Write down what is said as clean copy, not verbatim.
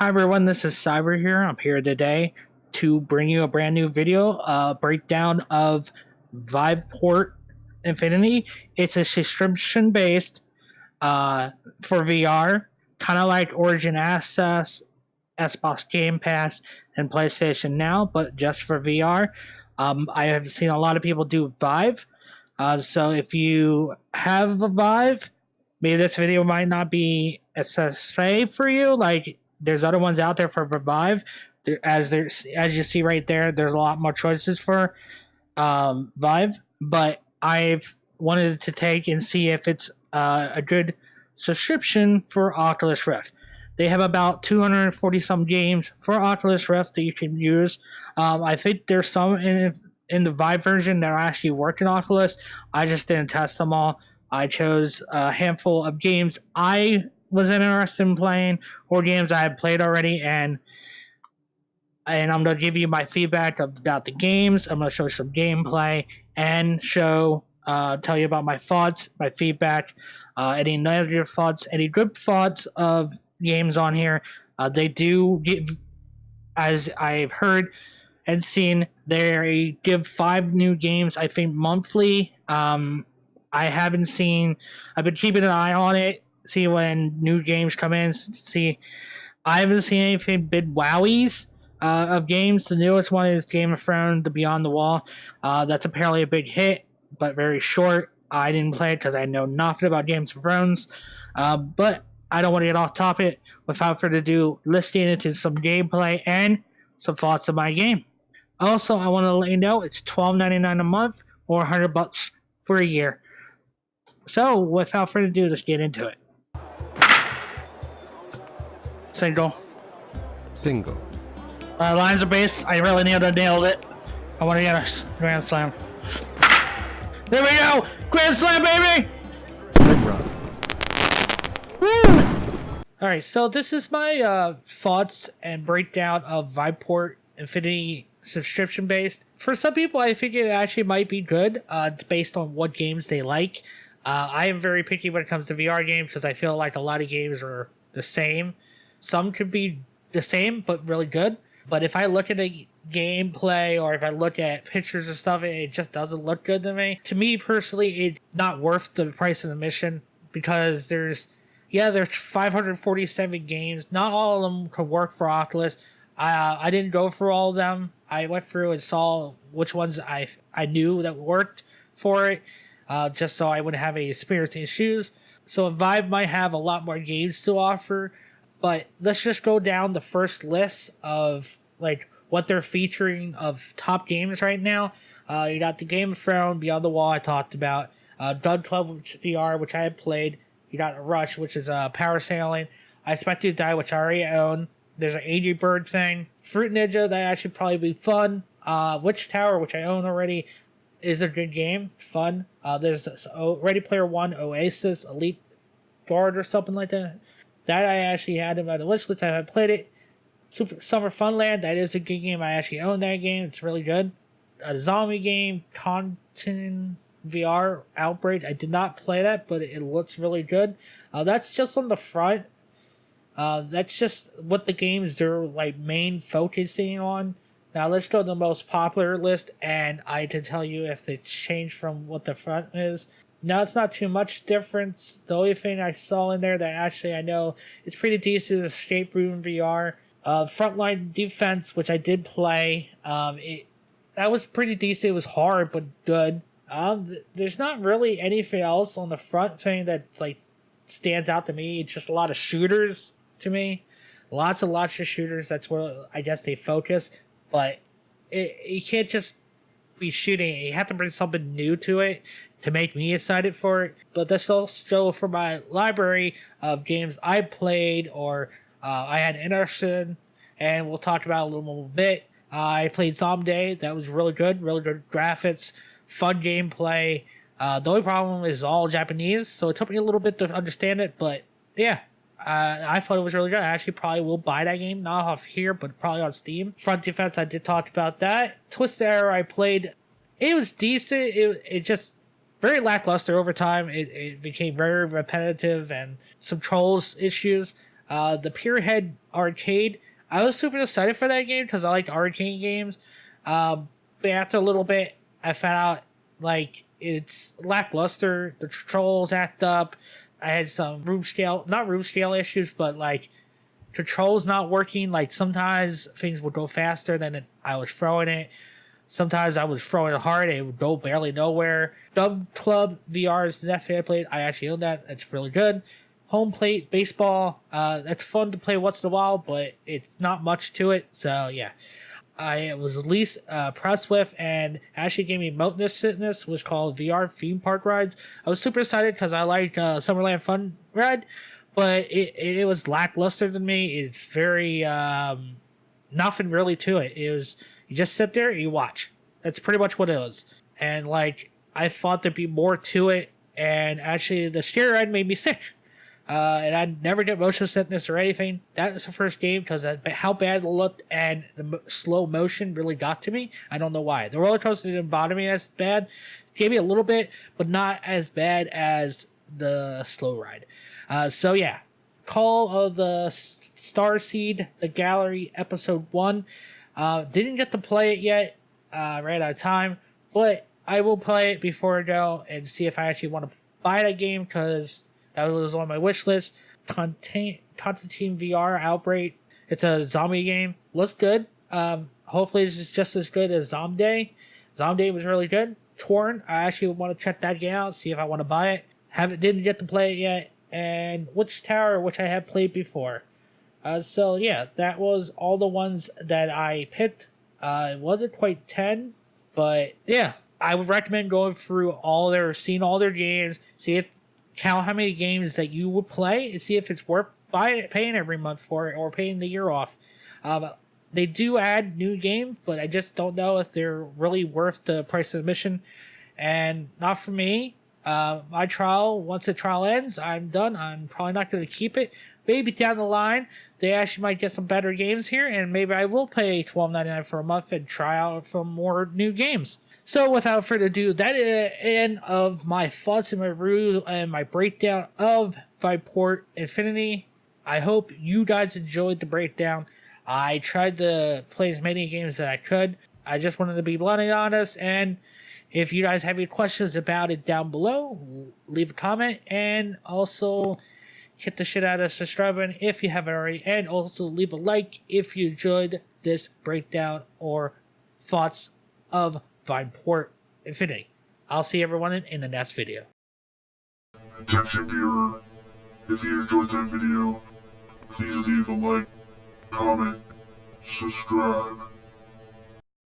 Hi everyone, this is Cyber here. I'm here today to bring you a brand new video, breakdown of VivePort Infinity. It's a subscription based for VR, kind of like Origin Access, Xbox Game Pass, and PlayStation Now, but just for VR. I have seen a lot of people do Vive. So if you have a Vive, maybe this video might not be safe for you. Like, there's other ones out there for Vive. As you see right there, there's a lot more choices for Vive. But I've wanted to take and see if it's a good subscription for Oculus Rift. They have about 240 some games for Oculus Rift that you can use. I think there's some in the Vive version that actually work in Oculus. I just didn't test them all. I chose a handful of games I was interested in playing, or games I had played already, and I'm going to give you my feedback about the games. I'm going to show some gameplay and tell you about my thoughts, my feedback, any negative thoughts, any good thoughts of games on here. They do give, as I've heard and seen, they give 5 new games, I think, monthly. I've been keeping an eye on it, see when new games come in, I haven't seen anything big wowies of games. The newest one is Game of Thrones, The Beyond the Wall. That's apparently a big hit, but very short. I didn't play it because I know nothing about Games of Thrones. But I don't want to get off topic. Without further ado, let's get into some gameplay and some thoughts of my game. Also, I want to let you know it's $12.99 a month or $100 for a year. So, without further ado, let's get into it. Single. Lines of base, I really nailed it. I want to get a Grand Slam. There we go! Grand Slam, baby! Woo! Alright, so this is my thoughts and breakdown of VivePort Infinity subscription based. For some people, I think it actually might be good based on what games they like. I am very picky when it comes to VR games because I feel like a lot of games are the same. Some could be the same, but really good. But if I look at the gameplay or if I look at pictures and stuff, it just doesn't look good to me. To me personally, it's not worth the price of the mission because there's 547 games. Not all of them could work for Oculus. I didn't go for all of them. I went through and saw which ones I knew that worked for it, just so I wouldn't have any experience issues. So Vive might have a lot more games to offer, but let's just go down the first list of like what they're featuring of top games right now. You got the Game of Thrones, Beyond the Wall I talked about, Gun Club VR, which I had played. You got Rush, which is parasailing. I Expect You to Die, which I already own. There's an Angry Bird thing. Fruit Ninja, that actually probably be fun. Witch Tower, which I own already, is a good game. It's fun. There's Ready Player One, Oasis, Elite Guard, or something like that. That I actually had on the wish list. I haven't played it. Super Summer Funland, that is a good game. I actually own that game. It's really good. A zombie game, Content VR Outbreak. I did not play that, but it looks really good. That's just on the front. That's just what the games they're like main focusing on. Now let's go to the most popular list, and I can tell you if they change from what the front is. Now it's not too much difference. The only thing I saw in there that actually I know it's pretty decent is Escape Room VR. Frontline Defense, which I did play. That was pretty decent. It was hard but good. There's not really anything else on the front thing that like stands out to me. It's just a lot of shooters to me. Lots of shooters. That's where I guess they focus. But you can't just be shooting. You have to bring something new to it to make me excited for it. But that's also for my library of games I played or I had interest in, and we'll talk about a little bit. I played Zombie. That was really good graphics, fun gameplay. The only problem is all Japanese, so it took me a little bit to understand it, but yeah. I thought it was really good. I actually probably will buy that game, not off here, but probably on Steam. Front Defense, I did talk about that. Twisted Arrow, I played. It was decent. It just very lackluster over time. It became very repetitive and some trolls issues. The Pierhead Arcade, I was super excited for that game because I like arcade games. But after a little bit, I found out like it's lackluster. The controls act up. I had some not room scale issues, but like controls not working. Like sometimes things would go faster than I was throwing it. Sometimes I was throwing it hard and it would go barely nowhere. Dub Club VR is the next thing I played. I actually own that. It's really good. Home plate baseball. That's fun to play once in a while, but it's not much to it. So yeah, I was least impressed with, and actually gave me mountain sickness, was called VR theme park rides. I was super excited because I like Summerland Fun Ride, but it was lackluster to me. It's very nothing really to it. It was, you just sit there and you watch. That's pretty much what it was. And like I thought there'd be more to it, and actually the scary ride made me sick. And I never get motion sickness or anything. That was the first game because how bad it looked and the slow motion really got to me. I don't know why. The roller coaster didn't bother me as bad. It gave me a little bit, but not as bad as the slow ride. So yeah, Call of the Starseed, the Gallery, Episode 1. Didn't get to play it yet. Ran out of time, but I will play it before I go and see if I actually want to buy that game because that was on my wish list. Constantine VR Outbreak. It's a zombie game. Looks good. Hopefully it's just as good as Zombie. Zombie was really good. Torn. I actually want to check that game out, see if I want to buy it. Didn't get to play it yet. And Witch Tower, which I have played before. So yeah, that was all the ones that I picked. It wasn't quite 10, but yeah, I would recommend going through seeing all their games, count how many games that you would play, and see if it's worth paying every month for it or paying the year off. They do add new games, but I just don't know if they're really worth the price of admission. And not for me. My trial, once the trial ends, I'm done. I'm probably not going to keep it. Maybe down the line, they actually might get some better games here, and maybe I will pay $12.99 for a month and try out for more new games. So without further ado, that is the end of my thoughts and my review and my breakdown of VivePort Infinity. I hope you guys enjoyed the breakdown. I tried to play as many games as I could. I just wanted to be blunt and honest, and if you guys have any questions about it down below, leave a comment, and also hit the shit out of subscribing if you haven't already, and also leave a like if you enjoyed this breakdown or thoughts of VivePort Infinity. I'll see everyone in the next video. Attention viewer, if you enjoyed that video, please leave a like, comment, subscribe.